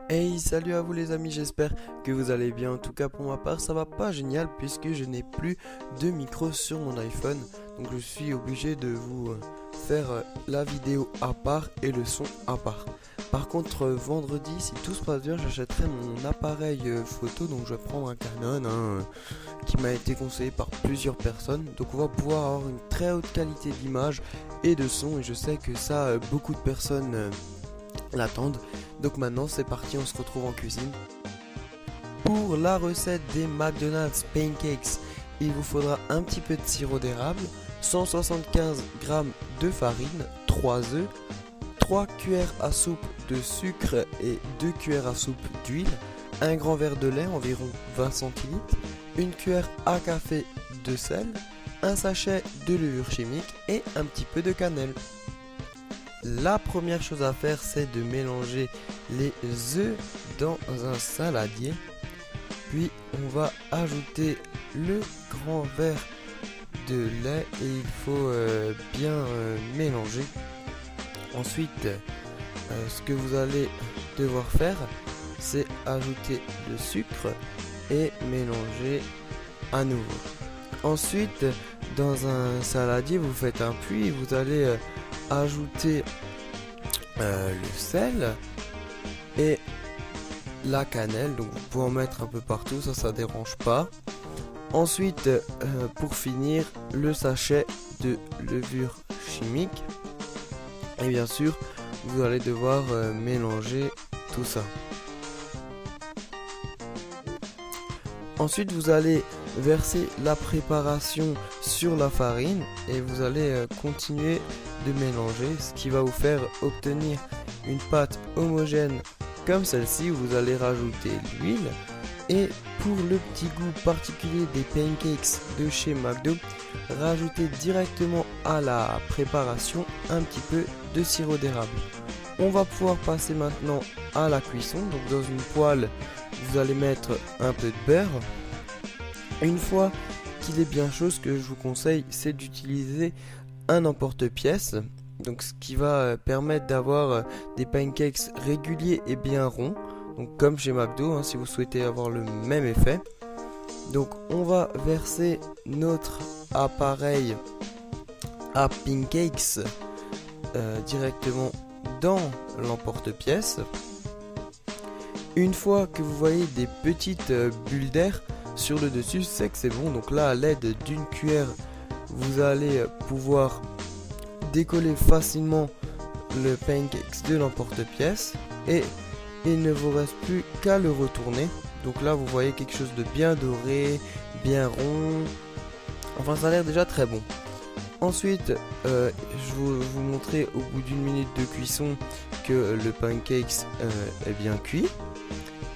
Hey, salut à vous les amis, j'espère que vous allez bien. En tout cas pour ma part ça va pas génial puisque je n'ai plus de micro sur mon iPhone. Donc je suis obligé de vous faire la vidéo à part et le son à part. Par contre vendredi, si tout se passe bien, j'achèterai mon appareil photo. Donc je vais prendre un Canon qui m'a été conseillé par plusieurs personnes. Donc on va pouvoir avoir une très haute qualité d'image et de son. Et je sais que ça beaucoup de personnes l'attendent. Donc maintenant c'est parti, on se retrouve en cuisine. Pour la recette des McDonald's Pancakes, il vous faudra un petit peu de sirop d'érable, 175 g de farine, 3 œufs, 3 cuillères à soupe de sucre et 2 cuillères à soupe d'huile, un grand verre de lait environ 20 centilitres, une cuillère à café de sel, un sachet de levure chimique et un petit peu de cannelle. La première chose à faire, c'est de mélanger les œufs dans un saladier. Puis on va ajouter le grand verre de lait et il faut bien mélanger. Ensuite, ce que vous allez devoir faire, c'est ajouter le sucre et mélanger à nouveau. Ensuite, dans un saladier, vous faites un puits et vous allez ajouter le sel et la cannelle. Donc vous pouvez en mettre un peu partout, ça dérange pas. Ensuite, pour finir, le sachet de levure chimique. Et bien sûr, vous allez devoir mélanger tout ça. Ensuite, vous allez verser la préparation sur la farine et vous allez continuer de mélanger, ce qui va vous faire obtenir une pâte homogène comme celle-ci. Vous allez rajouter l'huile et pour le petit goût particulier des pancakes de chez McDo, rajoutez directement à la préparation un petit peu de sirop d'érable. On va pouvoir passer maintenant à la cuisson. Donc dans une poêle, vous allez mettre un peu de beurre. Une fois qu'il est bien chaud, ce que je vous conseille, c'est d'utiliser un emporte-pièce. Donc ce qui va permettre d'avoir des pancakes réguliers et bien ronds. Donc comme chez McDo, si vous souhaitez avoir le même effet. Donc on va verser notre appareil à pancakes directement dans l'emporte-pièce. Une fois que vous voyez des petites bulles d'air sur le dessus, c'est que c'est bon. Donc là, à l'aide d'une cuillère, vous allez pouvoir décoller facilement le pancakes de l'emporte-pièce et il ne vous reste plus qu'à le retourner. Donc là, vous voyez quelque chose de bien doré, bien rond. Enfin, ça a l'air déjà très bon. Ensuite, je vais vous montrer au bout d'une minute de cuisson que le pancakes est bien cuit.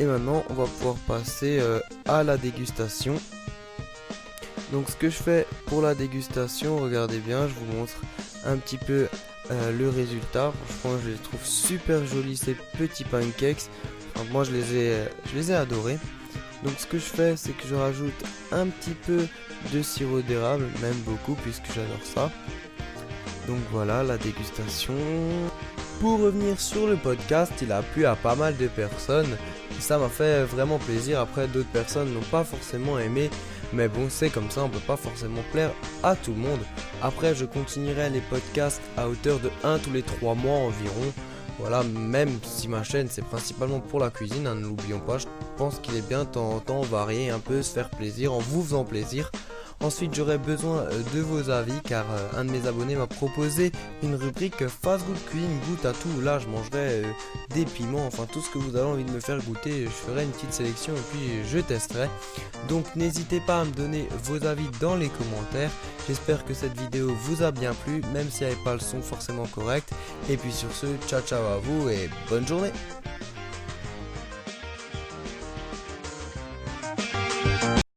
Et maintenant, on va pouvoir passer à la dégustation. Donc ce que je fais pour la dégustation, regardez bien, je vous montre un petit peu le résultat. Franchement, je les trouve super jolis ces petits pancakes. Enfin, moi, je les ai adorés. Donc ce que je fais, c'est que je rajoute un petit peu de sirop d'érable, même beaucoup puisque j'adore ça. Donc voilà la dégustation. Pour revenir sur le podcast, il a plu à pas mal de personnes. Et ça m'a fait vraiment plaisir. Après, d'autres personnes n'ont pas forcément aimé. Mais bon, c'est comme ça, on peut pas forcément plaire à tout le monde. Après, je continuerai les podcasts à hauteur de 1 tous les 3 mois environ. Voilà, même si ma chaîne c'est principalement pour la cuisine, ne l'oublions pas. Je pense qu'il est bien de temps en temps varier un peu, se faire plaisir en vous faisant plaisir. Ensuite, j'aurais besoin de vos avis car un de mes abonnés m'a proposé une rubrique Fast Good Cuisine goûte à tout. Là, je mangerai des piments, enfin tout ce que vous avez envie de me faire goûter. Je ferai une petite sélection et puis je testerai. Donc, n'hésitez pas à me donner vos avis dans les commentaires. J'espère que cette vidéo vous a bien plu, même si elle n'avait pas le son forcément correct. Et puis sur ce, ciao ciao à vous et bonne journée.